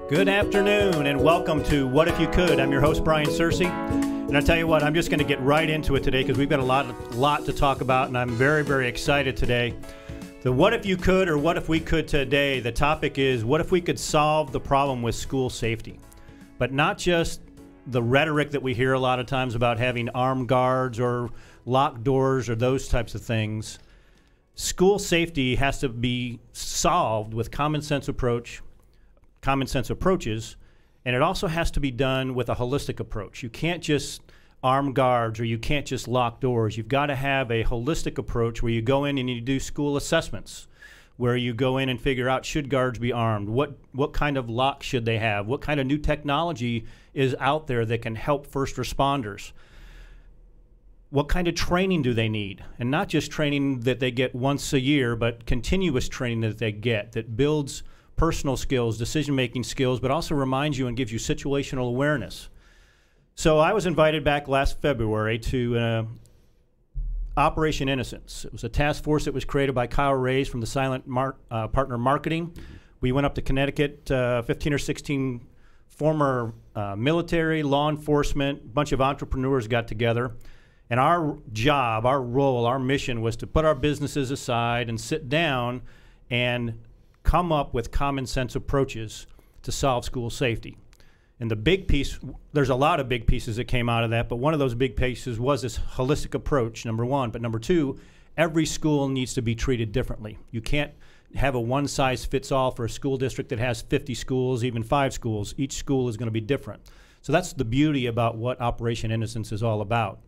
Good afternoon and welcome to What If You Could. I'm your host, Brian Searcy. And I tell you what, I'm just going to get right into it today because we've got a lot to talk about, and I'm very, very excited today. The What If You Could, or What If We Could today, the topic is what if we could solve the problem with school safety? But not just the rhetoric that we hear a lot of times about having armed guards or locked doors or those types of things. School safety has to be solved with common sense approaches, and it also has to be done with a holistic approach. You can't just arm guards or you can't just lock doors. You've got to have a holistic approach where you go in and you do school assessments, where you go in and figure out, should guards be armed? What kind of lock should they have? What kind of new technology is out there that can help first responders? What kind of training do they need? And not just training that they get once a year, but continuous training that they get that builds personal skills, decision-making skills, but also reminds you and gives you situational awareness. So I was invited back last February to Operation Innocence. It was a task force that was created by Kyle Reyes from the Silent Partner Marketing. We went up to Connecticut, 15 or 16 former military, law enforcement, a bunch of entrepreneurs got together. And our job, our role, our mission was to put our businesses aside and sit down and come up with common sense approaches to solve school safety. And the big piece, there's a lot of big pieces that came out of that, but one of those big pieces was this holistic approach, number one. But number two, every school needs to be treated differently. You can't have a one-size-fits-all for a school district that has 50 schools, even 5 schools. Each school is going to be different. So that's the beauty about what Operation Innocence is all about.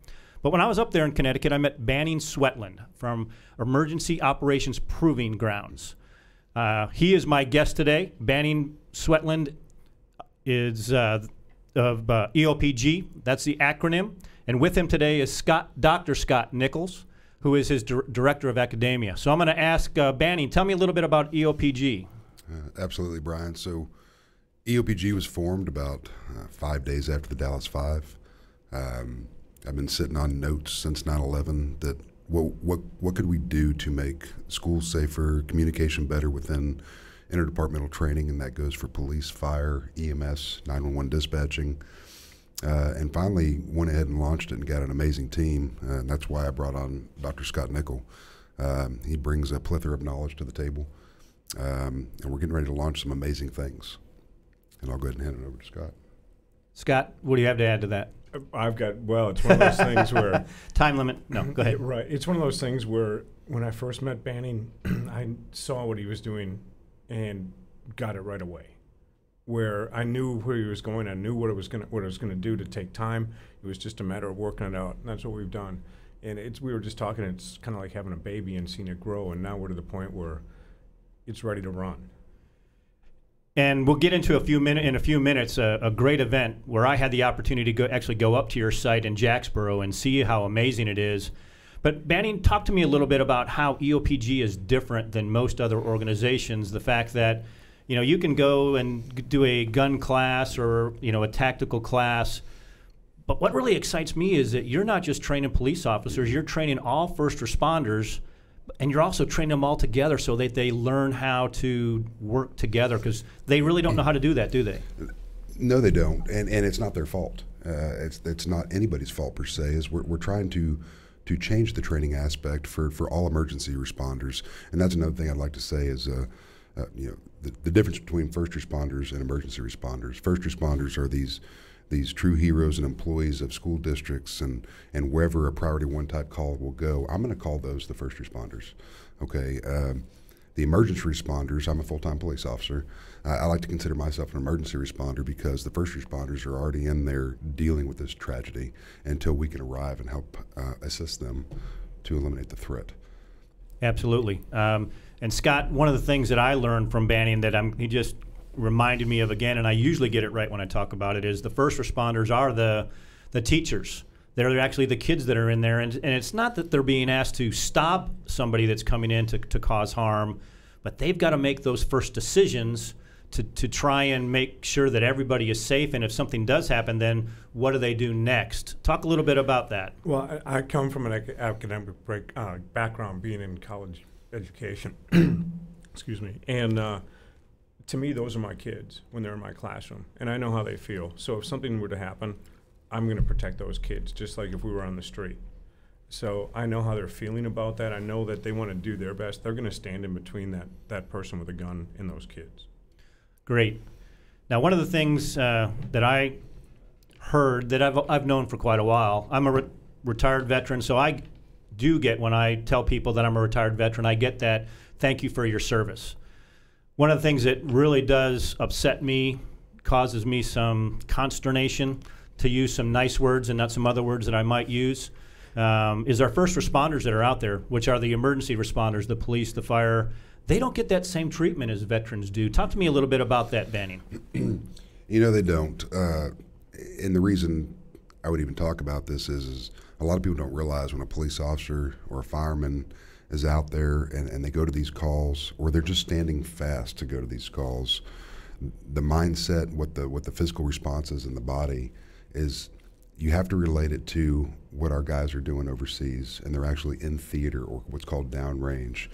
But when I was up there in Connecticut, I met Banning Sweatland from Emergency Operations Proving Grounds. He is my guest today. Banning Sweatland is of E.O.P.G. That's the acronym. And with him today is Dr. Scott Nichols, who is his Director of Academia. So I'm going to ask Banning, tell me a little bit about E.O.P.G. Absolutely, Brian. So E.O.P.G. was formed about 5 days after the Dallas 5. I've been sitting on notes since 9/11 that what could we do to make schools safer, communication better within interdepartmental training, and that goes for police, fire, EMS, 911 dispatching, and finally went ahead and launched it and got an amazing team, and that's why I brought on Dr. Scott Nichol. He brings a plethora of knowledge to the table, and we're getting ready to launch some amazing things, and I'll go ahead and hand it over to Scott. Scott, what do you have to add to that? It's one of those things where... Time limit? No, go ahead. Right. It's one of those things where when I first met Banning, I saw what he was doing and got it right away. Where I knew where he was going, I knew what it was going to do to take time. It was just a matter of working it out, and that's what we've done. And we were just talking, it's kind of like having a baby and seeing it grow, and now we're to the point where it's ready to run. And we'll get into in a few minutes a great event where I had the opportunity to actually go up to your site in Jacksboro and see how amazing it is. But Banning, talk to me a little bit about how E.O.P.G. is different than most other organizations. The fact that you can go and do a gun class or a tactical class. But what really excites me is that you're not just training police officers, you're training all first responders. And you're also training them all together so that they learn how to work together, because they really don't know how to do that, do they? No, they don't, and it's not their fault. It's not anybody's fault per se. We're trying to change the training aspect for all emergency responders, and that's another thing I'd like to say is the difference between first responders and emergency responders. First responders are these true heroes and employees of school districts and wherever a priority 1 type call will go. I'm going to call those the first responders. Okay. The emergency responders, I'm a full-time police officer. I like to consider myself an emergency responder because the first responders are already in there dealing with this tragedy until we can arrive and help assist them to eliminate the threat. Absolutely. And Scott, one of the things that I learned from Banning that he just reminded me of again, and I usually get it right when I talk about it, is the first responders are the teachers. They're actually the kids that are in there, and it's not that they're being asked to stop somebody that's coming in to cause harm, but they've got to make those first decisions to try and make sure that everybody is safe, and if something does happen, then what do they do next? Talk a little bit about that. Well, I come from an academic background, being in college education, excuse me, and to me, those are my kids when they're in my classroom, and I know how they feel. So if something were to happen, I'm going to protect those kids, just like if we were on the street. So I know how they're feeling about that. I know that they want to do their best. They're going to stand in between that person with a gun and those kids. Great. Now, one of the things that I heard that I've known for quite a while, I'm a retired veteran, so I do get, when I tell people that I'm a retired veteran, I get that thank you for your service. One of the things that really does upset me, causes me some consternation, to use some nice words and not some other words that I might use, is our first responders that are out there, which are the emergency responders, the police, the fire. They don't get that same treatment as veterans do. Talk to me a little bit about that, Banning. You know, they don't. And the reason I would even talk about this is a lot of people don't realize when a police officer or a fireman is out there and they go to these calls, or they're just standing fast to go to these calls, the mindset, what the physical response is in the body is, you have to relate it to what our guys are doing overseas, and they're actually in theater, or what's called downrange.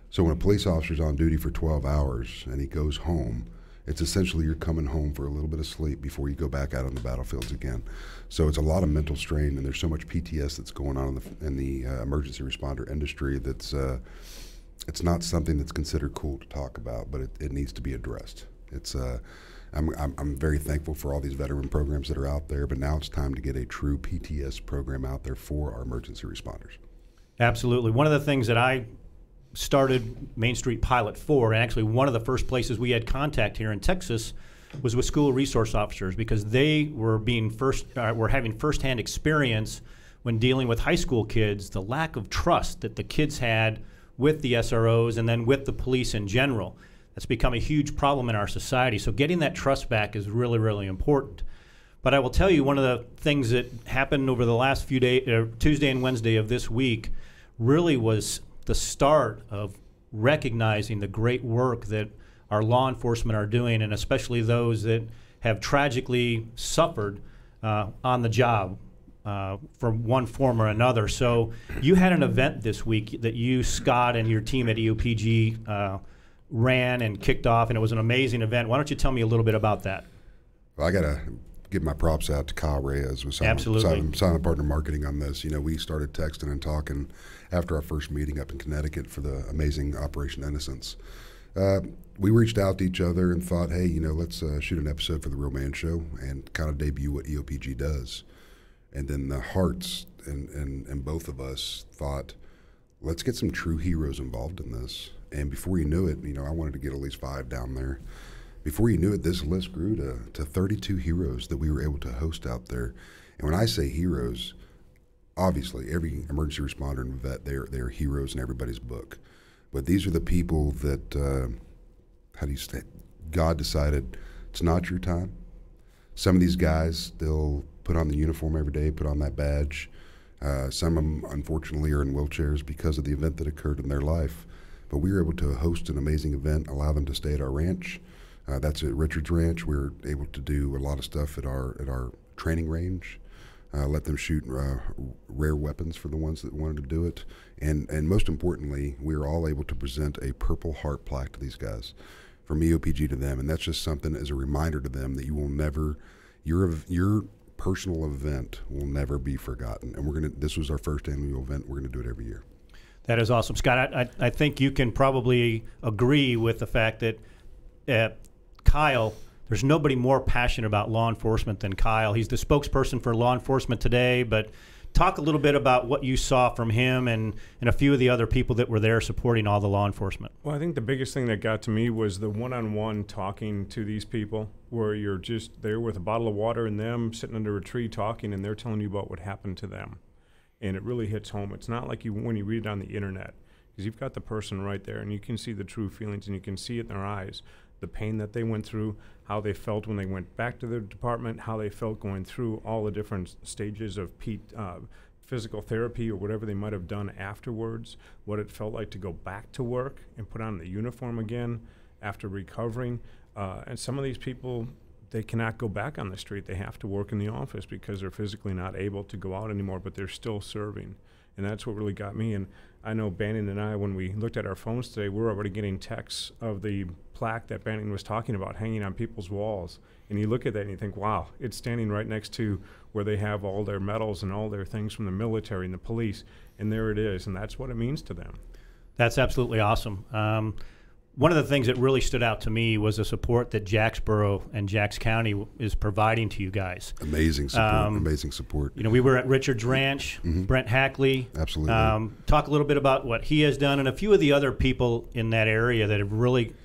So when a police officer's on duty for 12 hours and he goes home, it's essentially you're coming home for a little bit of sleep before you go back out on the battlefields again. So it's a lot of mental strain, and there's so much PTS that's going on in the emergency responder industry that's it's not something that's considered cool to talk about, but it needs to be addressed. It's I'm very thankful for all these veteran programs that are out there, but now it's time to get a true PTS program out there for our emergency responders. Absolutely. One of the things that I started Main Street Pilot for, and actually one of the first places we had contact here in Texas, was with school resource officers, because they were were having firsthand experience when dealing with high school kids, the lack of trust that the kids had with the SROs and then with the police in general. That's become a huge problem in our society. So getting that trust back is really, really important. But I will tell you, one of the things that happened over the last few days, Tuesday and Wednesday of this week, really was the start of recognizing the great work that our law enforcement are doing, and especially those that have tragically suffered on the job from one form or another. So you had an event this week that you, Scott, and your team at E.O.P.G. ran and kicked off, and it was an amazing event. Why don't you tell me a little bit about that? Well, I got to give my props out to Kyle Reyes with silent partner marketing on this. You know, we started texting and talking after our first meeting up in Connecticut for the amazing Operation Innocence. We reached out to each other and thought, hey, you know, let's shoot an episode for the Real Man Show and kind of debut what E.O.P.G. does. And then the hearts and both of us thought, let's get some true heroes involved in this. And before you knew it, you know, I wanted to get at least 5 down there. Before you knew it, this list grew to 32 heroes that we were able to host out there. And when I say heroes, obviously every emergency responder and vet, they're heroes in everybody's book. But these are the people that, how do you say, God decided it's not your time. Some of these guys, they'll put on the uniform every day, put on that badge. Some of them, unfortunately, are in wheelchairs because of the event that occurred in their life. But we were able to host an amazing event, allow them to stay at our ranch. That's at Richard's Ranch. We were able to do a lot of stuff at our training range, let them shoot rare weapons for the ones that wanted to do it. And most importantly, we were all able to present a Purple Heart plaque to these guys from E.O.P.G. to them. And that's just something as a reminder to them that you will never, your personal event will never be forgotten. And this was our first annual event. We're going to do it every year. That is awesome. Scott, I think you can probably agree with the fact that Kyle, there's nobody more passionate about law enforcement than Kyle. He's the spokesperson for law enforcement today, but talk a little bit about what you saw from him and a few of the other people that were there supporting all the law enforcement. Well, I think the biggest thing that got to me was the one-on-one talking to these people, where you're just there with a bottle of water and them sitting under a tree talking, and they're telling you about what happened to them. And it really hits home. It's not like when you read it on the internet, because you've got the person right there, and you can see the true feelings, and you can see it in their eyes, the pain that they went through, how they felt when they went back to their department, how they felt going through all the different stages of physical therapy or whatever they might have done afterwards, what it felt like to go back to work and put on the uniform again after recovering. And some of these people, they cannot go back on the street. They have to work in the office because they're physically not able to go out anymore, but they're still serving. And that's what really got me. And I know Bannon and I, when we looked at our phones today, we're already getting texts of the plaque that Banning was talking about hanging on people's walls. And you look at that and you think, wow, it's standing right next to where they have all their medals and all their things from the military and the police. And there it is. And that's what it means to them. That's absolutely awesome. One of the things that really stood out to me was the support that Jacksboro and Jacks County is providing to you guys. Amazing support, amazing support. You know, we were at Richard's Ranch, Brent Hackley. Absolutely. Talk a little bit about what he has done and a few of the other people in that area that have really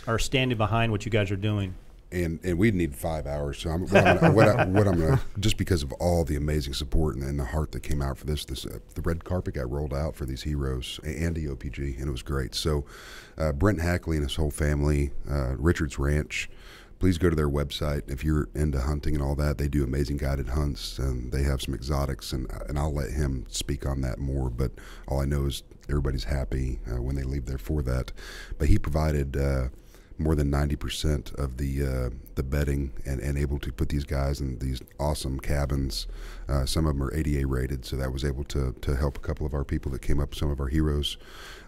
are standing behind what you guys are doing. And we'd need 5 hours. So what I'm gonna just because of all the amazing support and the heart that came out for this the red carpet got rolled out for these heroes and E.O.P.G. and it was great. So Brent Hackley and his whole family, Richard's Ranch. Please go to their website if you're into hunting and all that. They do amazing guided hunts and they have some exotics and I'll let him speak on that more. But all I know is everybody's happy when they leave there for that. But he provided. More than 90% of the bedding and able to put these guys in these awesome cabins. Some of them are ADA rated, so that was able to help a couple of our people that came up, some of our heroes.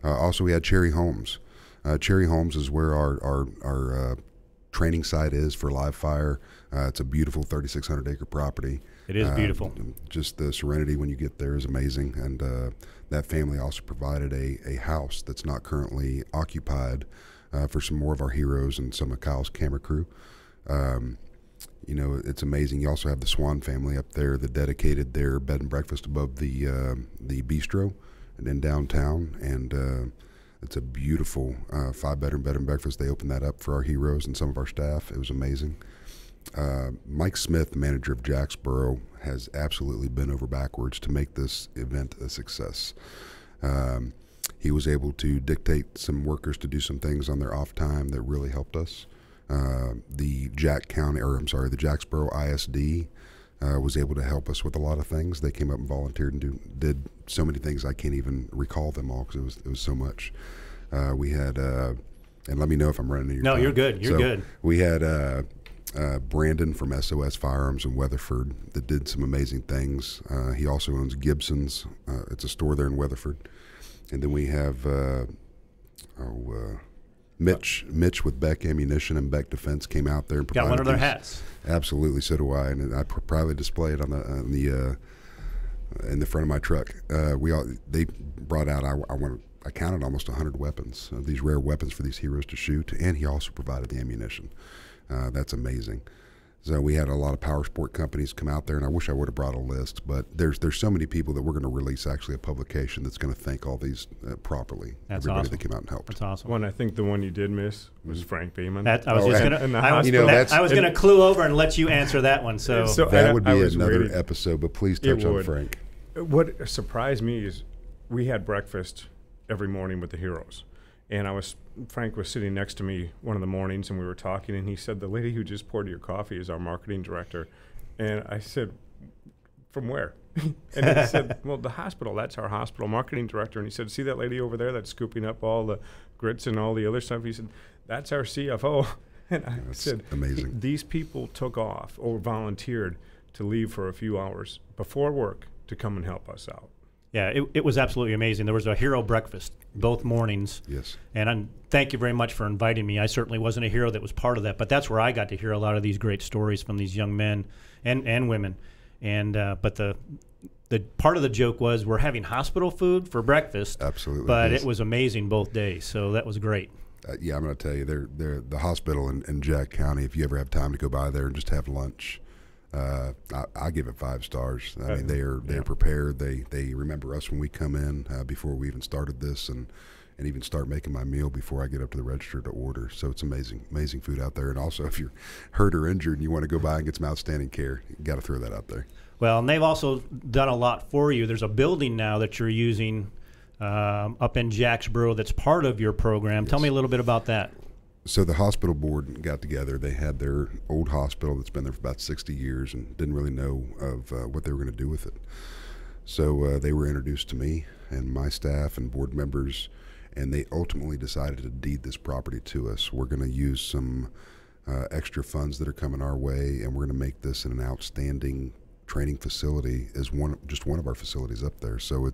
Also, we had Cherry Homes. Cherry Homes is where our training site is for live fire. It's a beautiful 3,600 acre property. It is beautiful. Just the serenity when you get there is amazing. And that family also provided a house that's not currently occupied for some more of our heroes and some of Kyle's camera crew. You know, it's amazing. You also have the Swan family up there that dedicated their bed and breakfast above the bistro and in downtown. And it's a beautiful 5-bedroom bed and breakfast. They opened that up for our heroes and some of our staff. It was amazing. Mike Smith, the manager of Jacksboro, has absolutely bent over backwards to make this event a success. He was able to dictate some workers to do some things on their off time that really helped us. The Jacksboro ISD was able to help us with a lot of things. They came up and volunteered and did so many things I can't even recall them all because it was so much. We had, and let me know if I'm running into your time. No, you're good. You're good. We had Brandon from SOS Firearms in Weatherford that did some amazing things. He also owns Gibson's. It's a store there in Weatherford. And then we have Mitch with Beck Ammunition and Beck Defense came out there and provided got one of their hats. Absolutely, so do I, and I proudly display it on the in the front of my truck. They brought out I counted almost 100 weapons, these rare weapons for these heroes to shoot, and he also provided the ammunition. That's amazing. So we had a lot of power sport companies come out there, and I wish I would have brought a list, but there's so many people that we're going to release actually a publication that's going to thank all these properly. That's everybody awesome. that came out and helped. That's awesome. One, I think the one you did miss was Frank Beeman. I was going to clue over and let you answer that one. So that would be another episode, but please touch on Frank. What surprised me is we had breakfast every morning with the heroes. And Frank was sitting next to me one of the mornings, and we were talking, and he said, the lady who just poured your coffee is our marketing director. And I said, from where? And he said, well, the hospital, that's our hospital marketing director. And he said, see that lady over there that's scooping up all the grits and all the other stuff? He said, that's our CFO. And I said, amazing. These people took off or volunteered to leave for a few hours before work to come and help us out. Yeah, it was absolutely amazing. There was a hero breakfast both mornings. Yes. And thank you very much for inviting me. I certainly wasn't a hero that was part of that, but that's where I got to hear a lot of these great stories from these young men and women. And but the part of the joke was we're having hospital food for breakfast. Absolutely. But it was amazing both days, so that was great. Yeah, I'm going to tell you, they're the hospital in Jack County, if you ever have time to go by there and just have lunch, I give it 5 stars. I mean, they're prepared. They remember us when we come in before we even started this, and even start making my meal before I get up to the register to order. So it's amazing food out there. And also, if you're hurt or injured and you want to go by and get some outstanding care, you got to throw that out there. Well, and they've also done a lot for you. There's a building now that you're using up in Jacksboro that's part of your program. Yes. Tell me a little bit about that. So the hospital board got together. They had their old hospital that's been there for about 60 years and didn't really know of what they were going to do with it. So they were introduced to me and my staff and board members, and they ultimately decided to deed this property to us. We're going to use some extra funds that are coming our way, and we're going to make this an outstanding training facility as just one of our facilities up there. So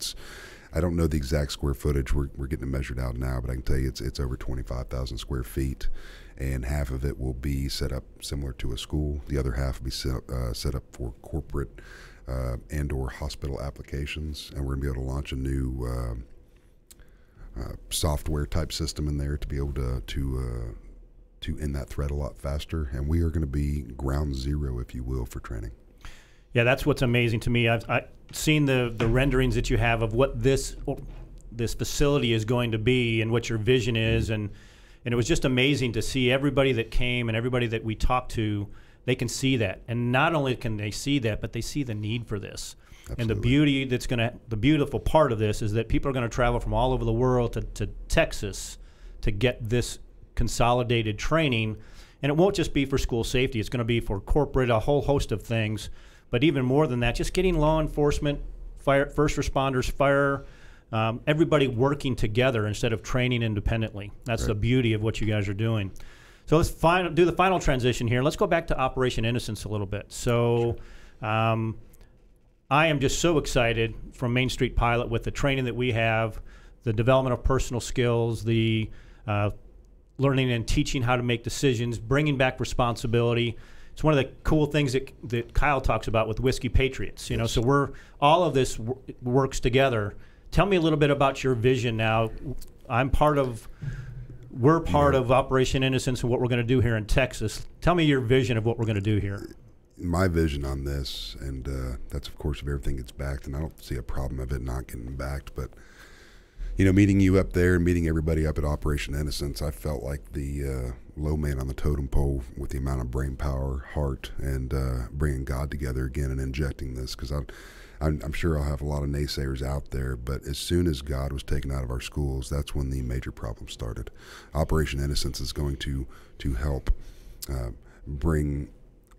I don't know the exact square footage. We're getting it measured out now, but I can tell you it's over 25,000 square feet, and half of it will be set up similar to a school. The other half will be set up for corporate and/or hospital applications, and we're going to be able to launch a new software type system in there to be able to end that threat a lot faster. And we are going to be ground zero, if you will, for training. Yeah, that's what's amazing to me. I've seen the renderings that you have of what this facility is going to be and what your vision is, and it was just amazing to see everybody that came and everybody that we talked to. They can see that, and not only can they see that, but they see the need for this. Absolutely. And the beautiful part of this is that people are going to travel from all over the world to Texas to get this consolidated training, and it won't just be for school safety. It's going to be for corporate, a whole host of things. But even more than that, just getting law enforcement, fire, first responders, fire, everybody working together instead of training independently. That's right. The beauty of what you guys are doing. So let's do the final transition here. Let's go back to Operation Innocence a little bit. So I am just so excited from Main Street Pilot with the training that we have, the development of personal skills, the learning and teaching how to make decisions, bringing back responsibility. It's one of the cool things that Kyle talks about with Whiskey Patriots. You know, so all of this works together. Tell me a little bit about your vision now. We're part of Operation Innocence and what we're going to do here in Texas. Tell me your vision of what we're going to do here. My vision on this, and that's of course if everything gets backed, and I don't see a problem of it not getting backed, but you know, meeting you up there and meeting everybody up at Operation Innocence, I felt like the low man on the totem pole with the amount of brain power, heart, and bringing God together again and injecting this, because I'm sure I'll have a lot of naysayers out there, but as soon as God was taken out of our schools, that's when the major problem started. Operation Innocence is going to help bring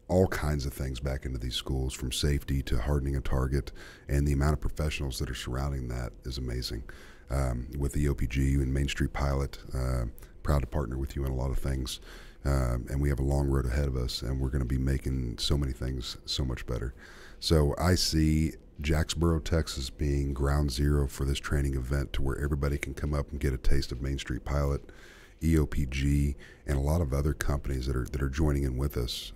all kinds of things back into these schools, from safety to hardening a target, and the amount of professionals that are surrounding that is amazing. With the E.O.P.G and Main Street Pilot, proud to partner with you in a lot of things, and we have a long road ahead of us, and we're going to be making so many things so much better. So I see Jacksboro, Texas being ground zero for this training event, to where everybody can come up and get a taste of Main Street Pilot, E.O.P.G, and a lot of other companies that are joining in with us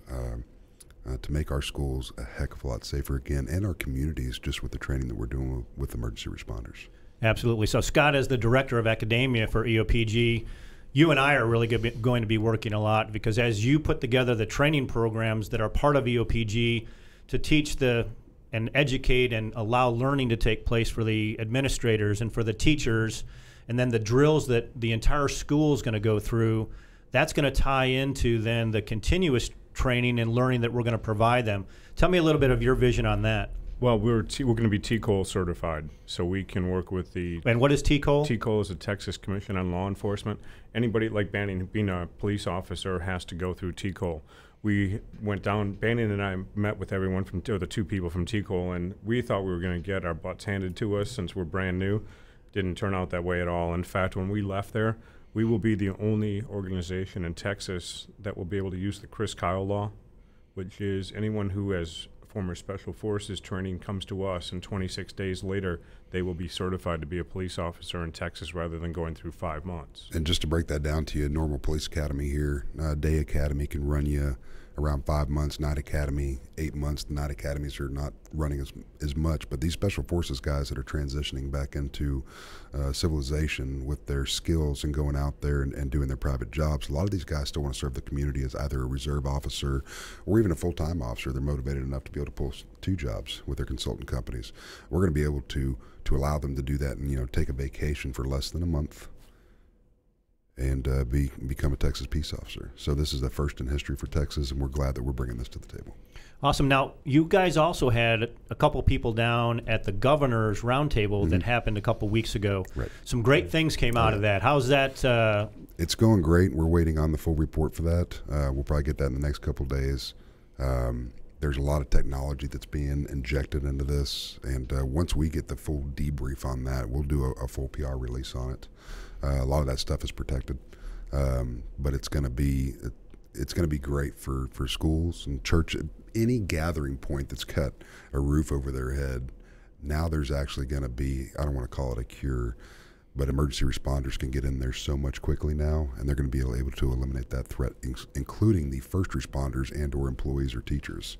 to make our schools a heck of a lot safer again, and our communities, just with the training that we're doing with emergency responders. Absolutely. So Scott, as the director of academia for E.O.P.G, you and I are really going to be working a lot, because as you put together the training programs that are part of E.O.P.G to teach and educate and allow learning to take place for the administrators and for the teachers, and then the drills that the entire school is going to go through, that's going to tie into then the continuous training and learning that we're going to provide them. Tell me a little bit of your vision on that. Well, we're going to be TCOL certified, so we can work with the... And what is TCOL? TCOL is the Texas Commission on Law Enforcement. Anybody like Banning, being a police officer, has to go through TCOL. We went down, Banning and I met with everyone the two people from TCOL, and we thought we were going to get our butts handed to us since we're brand new. Didn't turn out that way at all. In fact, when we left there, we will be the only organization in Texas that will be able to use the Chris Kyle law, which is anyone who has former Special Forces training comes to us, and 26 days later, they will be certified to be a police officer in Texas rather than going through 5 months. And just to break that down to you, normal police academy here, day academy can run you around 5 months, night academy, 8 months. The night academies are not running as much, but these Special Forces guys that are transitioning back into civilization with their skills and going out there and doing their private jobs, a lot of these guys still want to serve the community as either a reserve officer or even a full-time officer. They're motivated enough to be able to pull 2 jobs with their consultant companies. We're going to be able to allow them to do that and, you know, take a vacation for less than a month and become a Texas peace officer. So this is the first in history for Texas, and we're glad that we're bringing this to the table. Awesome. Now, you guys also had a couple people down at the governor's roundtable that happened a couple weeks ago. Right. Some great things came out of that. How's that? It's going great. We're waiting on the full report for that. We'll probably get that in the next couple of days. There's a lot of technology that's being injected into this, and once we get the full debrief on that, we'll do a full PR release on it. A lot of that stuff is protected, but it's going to be great for schools and church. Any gathering point that's got a roof over their head, Now there's actually going to be, I don't want to call it a cure, but emergency responders can get in there so much quickly now, and they're going to be able to eliminate that threat, including the first responders and or employees or teachers.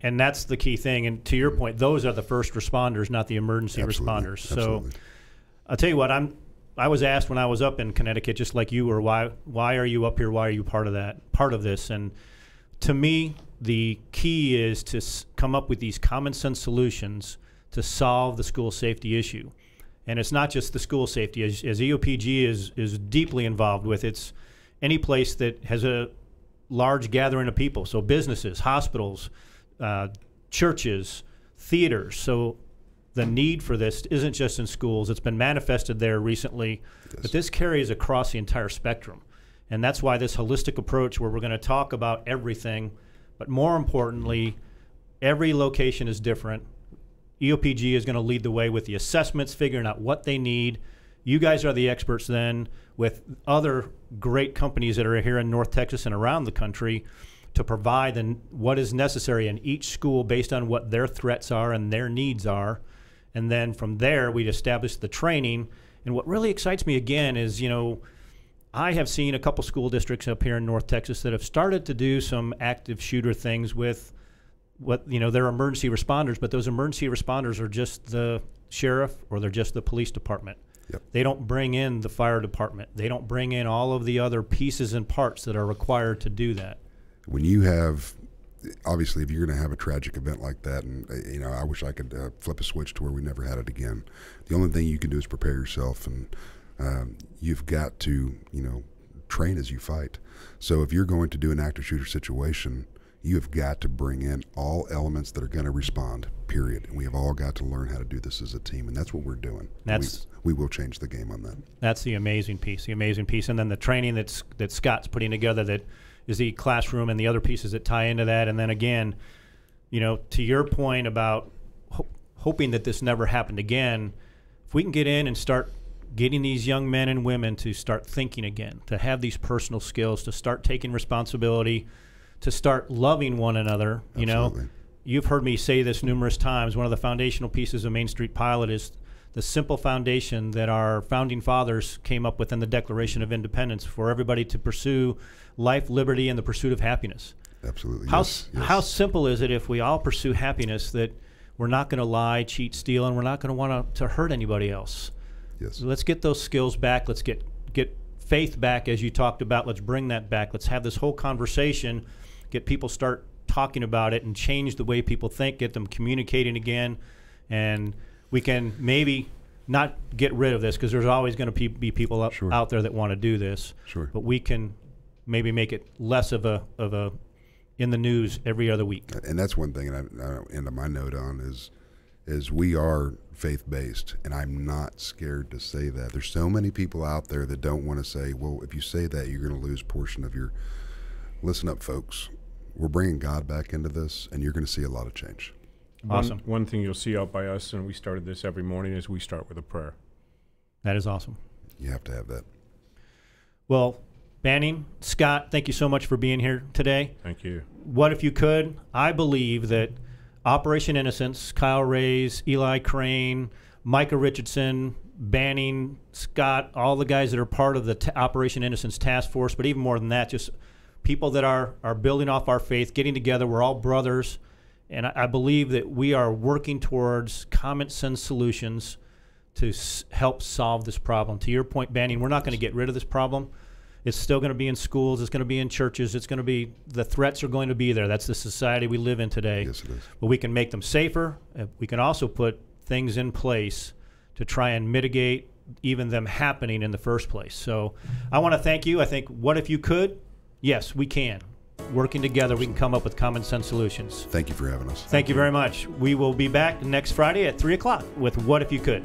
And that's the key thing. And to your point, those are the first responders, not the emergency Absolutely. responders. So Absolutely. I'll tell you what, I was asked when I was up in Connecticut, just like you were, why are you up here? Why are you part of this? And to me, the key is to come up with these common sense solutions to solve the school safety issue. And it's not just the school safety, as E.O.P.G is deeply involved with. It's any place that has a large gathering of people, so businesses, hospitals, churches, theaters. So the need for this isn't just in schools. It's been manifested there recently, Yes. but this carries across the entire spectrum. And that's why this holistic approach, where we're going to talk about everything, but more importantly, every location is different. E.O.P.G is going to lead the way with the assessments, figuring out what they need. You guys are the experts then, with other great companies that are here in North Texas and around the country, to provide what is necessary in each school based on what their threats are and their needs are. And then from there, we'd establish the training. And what really excites me again is, I have seen a couple school districts up here in North Texas that have started to do some active shooter things with they're emergency responders, but those emergency responders are just the sheriff or they're just the police department. Yep. They don't bring in the fire department. They don't bring in all of the other pieces and parts that are required to do that. When you have, obviously, if you're going to have a tragic event like that, and I wish I could flip a switch to where we never had it again. The only thing you can do is prepare yourself, and you've got to, train as you fight. So if you're going to do an active shooter situation, you have got to bring in all elements that are going to respond, period. And we have all got to learn how to do this as a team, and that's what we're doing. We will change the game on that. That's the amazing piece, and then the training that Scott's putting together, that is the classroom and the other pieces that tie into that. And then again, to your point about hoping that this never happened again, if we can get in and start getting these young men and women to start thinking again, to have these personal skills, to start taking responsibility, to start loving one another. Absolutely. You've heard me say this numerous times. One of the foundational pieces of Main Street Pilot is the simple foundation that our founding fathers came up with in the Declaration of Independence, for everybody to pursue life, liberty, and the pursuit of happiness. Absolutely. How simple is it if we all pursue happiness, that we're not going to lie, cheat, steal, and we're not going to want to hurt anybody else? Yes. So let's get those skills back. Let's get faith back, as you talked about. Let's bring that back. Let's have this whole conversation, get people start talking about it, and change the way people think, get them communicating again. And we can maybe not get rid of this, because there's always going to be people out there that want to do this. Sure. But we can maybe make it less of a in the news every other week. And that's one thing, and I end my note on is we are faith-based, and I'm not scared to say that. There's so many people out there that don't want to say, well, if you say that, you're going to lose portion of your. Listen up, folks. We're bringing God back into this, and you're going to see a lot of change. Awesome. One thing you'll see out by us, and we started this every morning, is we start with a prayer. That is awesome. You have to have that. Well, Banning, Scott, thank you so much for being here today. Thank you. What if you could? I believe that Operation Innocence, Kyle Rays, Eli Crane, Micah Richardson, Banning, Scott, all the guys that are part of the Operation Innocence Task Force, but even more than that, just people that are building off our faith, getting together. We're all brothers. And I believe that we are working towards common sense solutions to help solve this problem. To your point, Banning, we're not going to get rid of this problem. It's still going to be in schools. It's going to be in churches. It's going to be, the threats are going to be there. That's the society we live in today. Yes, it is. But we can make them safer. We can also put things in place to try and mitigate even them happening in the first place. So I want to thank you. I think, what if you could? Yes, we can. Working together, we can come up with common sense solutions. Thank you for having us. Thank you very much. We will be back next Friday at 3 o'clock with What If You Could.